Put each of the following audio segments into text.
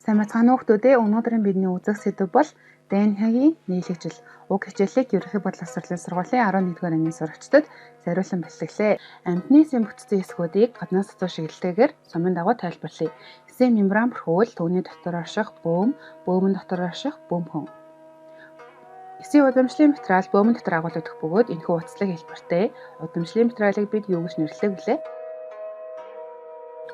Сайн бацгаана уу хүмүүдээ. Өнөөдрийн бидний үзэх сэдэв бол ДНХ-гийн нийлэгжил. Уг хичээлийг Ерөнхий бодлого сургуулийн 11-р ангийн сурагчдад зориулсан бэлтгэлээ. Амьтны эсийн бүтцийн хэсгүүдийг гаднаас дотор шигэлтгээгээр сумын дагуу тайлбарлая. Эсийн мембран бүрхүүл, түүний дотор орших бөөм, бөөмөн дотор орших бөмбөн. Эсийн удамшлын материал бөөмөн дотор агуулгадах бөгөөд энэхүү уцлаг хэлбэртэй. Удамшлын материалыг бид юу гэж нэрлэдэг вүлээ?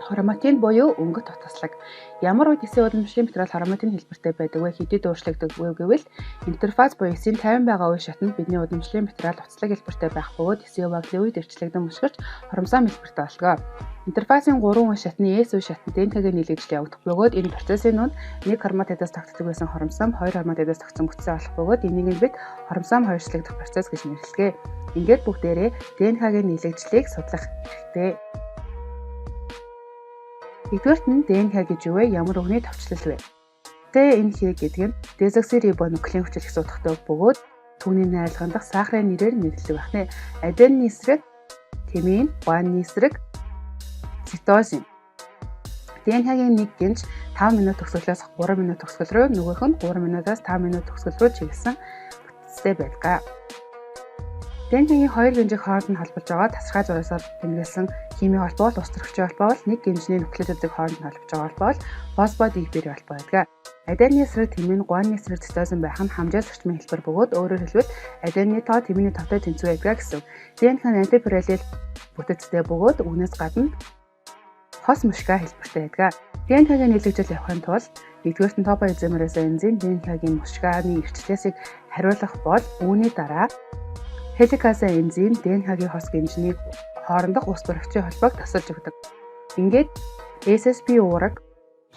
Хроматин буюу өнгөт утаслаг. Ямар үед эсийн удамшлын материал хроматин хэлбэртэй байдаг вэ? Хэдий өөрчлөгдөг вэ гэвэл интерфаз буюу эсийн 50 байгаа үе шатнд бидний удамшлын материал уцлаг хэлбэртэй байх бөгөөд эсийн баглын үед эрчлэгдэн мөшгөрч хоромсоо хэлбэртэй болдог. Интерфазын 3 үе шатны S үе шатнд ДНХ-гийн нийлэгжил явагдах бөгөөд энэ процессын нүд нэг хроматидаас тогтдог байсан хоромсом хоёр хроматидаас тогтсон бүтцээ олох бөгөөд энийг бид хоромсом хоёрчлагдах процесс гэж нэрлэдэг. Ингээд бүгдээрээ ДНХ-гийн нийлэгжлийг судлах хэрэгтэй. Нэгдүгээрт нь ДНХ гэж юу вэ? Ямар үгний товчлол вэ? ДНХ гэдэг нь дезоксирибонуклеин хүчил гэсэн утгатай бөгөөд түүний найрлаган дах сахарын нэрээр нэрлэдэг байна. Аденин эсрэг тимин, гуанин эсрэг цитозин. ДНХ-гийн нэг гинж 5 минут төгсгөлөөс 3 минут төгсгөл рүү, нөгөөх нь 3 минутаас 5 минут төгсгөл рүү чиглэсэн бүтцтэй байдаг. ДНХ-гийн хоёр гинжийг хооронд нь холбож байгаа тасархай зурагсаар тэмдэглэсэн химийн холбоо бол ус төрөгчийн холбоо бол нэг гинжний нуклеотидыг хооронд нь холбож байгаа холбоо бол фосфодиэфир холбоо байдаг. Аденин эсрэг тимин, гуанин эсрэг цитозин байх нь хамжаалагчмын хэлбэр бөгөөд өөрөөр хэлбэл аденины тоо тиминий товтой тэнцвэр байдаг гэсэн. ДНХ нь антипараллел бүтэцтэй бөгөөд үүнээс гадна хос мушка хэлбэртэй байдаг. ДНХ-гийн нийлэгжил явахын тулд нэгдүгээрт нь топоизомерase энзим ДНХ-гийн мушканы эрчлэлийг хариулах бол үүний дараа хеликаса энзим ДНХ-гийн хос гинжний хоорондох ус төрөгчийн холбоог тасалж өгдөг. Ингээд SSP уураг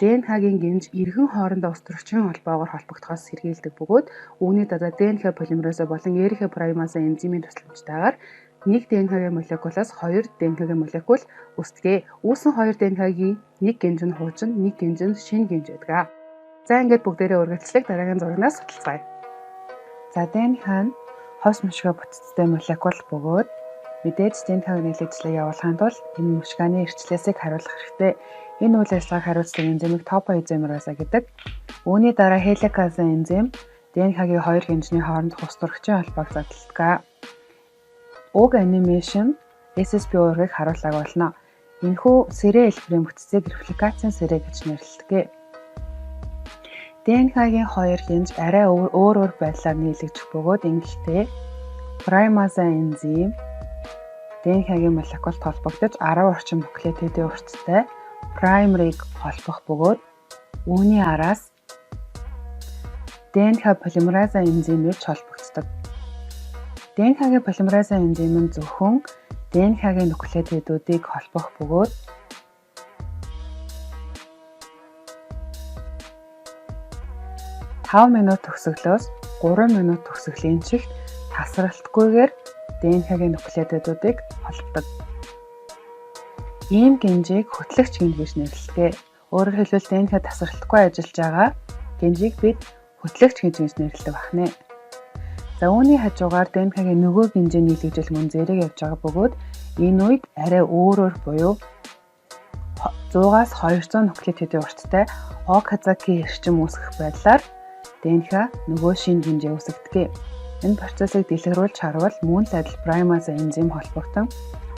ДНХ-гийн гинж эргэн хоорондоо ус төрөгчийн холбоогоор холбогдохоос сэргийлдэг бөгөөд үүний дараа ДНХ полимераза болон РХ праймаза энзимийн тусламжтайгаар нэг ДНХ-гийн молекулаас хоёр ДНХ-гийн молекул үүсдэг. Үүсэн хоёр ДНХ-гийн нэг гинж нь хуучин, нэг гинж нь шинэ гинж байдаг. За ингээд бүгдээрээ үргэлжлэх дараагийн зурагнаас судалцгаая. За ДНХ нь хос мушка бүтцтэй молекул бөгөөд мэдээж ДНХ-гийн нийлэгжлийг явуулахын тулд энэ мушканы эрчлэлийг хариулах хэрэгтэй. Энэ үйл ажиллагааг хариуцдаг энзимийг топоизомераса гэдэг. Үүний дараа хеликаса энзим ДНХ-гийн хоёр гинжний хоорондох ус төрөгчийн холбоог задлалдаг. Уг анимашн SSP уургийг харуулаг болно. Энэхүү сэрэ хэлбэрийн бүтцийг репликацийн сэрэ гэж нэрлэдэг. ДНХ-гийн хоёр гинж арай өөр байдлаар нийлэгдэх бөгөөд ингэхдээ праймаза энзим ДНХ-гийн молекулд холбогдож 10 орчим нуклеотидийн урттай праймерийг холбох бөгөөд үүний араас ДНХ полимераза энзимээр холбогддог. ДНХ-гийн полимераза энзим нь зөвхөн ДНХ-гийн нуклеотидуудыг холбох бөгөөд 5 минут төгсгөлөөс 3 минут төгсгөлийн чигт тасралтгүйгээр ДНХ-гийн нуклеотидуудыг холбодог. Ийм гинжийг хөтлөгч гинж гэж нэрлэдэг. Өөрөөр хэлбэл ДНХ тасралтгүй ажиллаж байгаа гинжийг бид хөтлөгч гинж гэж нэрлэдэг байна. За үүний хажуугаар ДНХ-гийн нөгөө гинжийн нийлэгжил мөн зэрэг явж байгаа бөгөөд энэ үед арай өөрөөр буюу 100-аас 200 нуклеотидийн урттай Оказаки эрчим үүсгэх байдлаар ДНХ нөгөө шинэ гинжээ үүсгэдэг. Энэ процессыг дэлгэрүүлж харвал мөн л адил праймаза энзим холбогдсон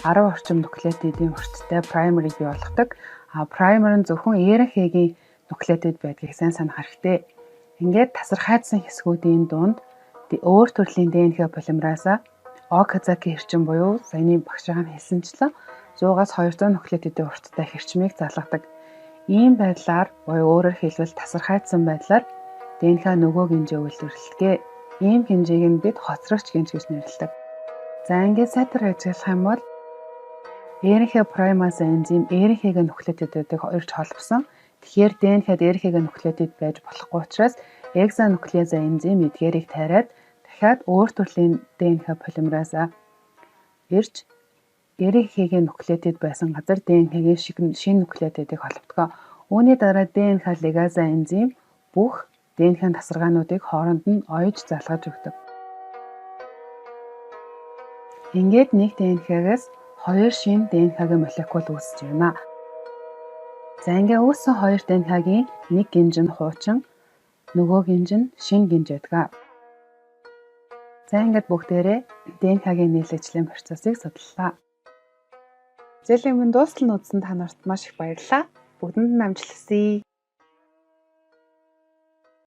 10 орчим нуклеотидийн урттай праймерийг бий болгодог. Праймер нь зөвхөн РХ-гийн нуклеотид байдгийг сайн санах хэрэгтэй. Ингээд тасархайдсан хэсгүүдийн дунд өөр төрлийн ДНХ полимераза Оказаки эрчим буюу саяны багшийн хэлсэнчлэн 100-аас 200 нуклеотидийн урттай хэрчмийг залгадаг. Ийм байдлаар буюу өөрөөр хэлбэл тасархайдсан байдлаар ДНХ нөгөө гинжээ үйлдвэрлэдэг. Ийм гинжийг нь бид хоцрогч гинж гэж нэрлэдэг. За ингээд сайтар ажиллах юм бол РХ праймаза энзим РХ-гийн нуклеотидуудыг хоёрч холбосон. Тэгэхээр ДНХ-д РХ-гийн нуклеотид байж болохгүй учраас экзонуклеаза энзим эдгээрийг тайраад дахиад өөр төрлийн ДНХ полимераза ирж РХ-гийн нуклеотид байсан газар ДНХ-гийн шинэ нуклеотидыг холбодог. Үүний дараа ДНХ лигаза энзим бүх ДНХ-ийн тасаргаануудыг хооронд нь оёж залгаж өгдөг. Ингээд нэг ДНХ-гээс хоёр шинэ ДНХ-гийн молекул үүсэж байна. За ингээ үүссэн хоёр ДНХ-гийн нэг гинж нь хуучин, нөгөө гинж нь шинэ гинж байдаг. За ингээд бүгдээрээ ДНХ-гийн нийлэгжлийн процессыг судлаа. Зэлийн минь дуустал нь үзсэн та нарт маш их баярлалаа. Бүгдэнд нь амжилт хүсье.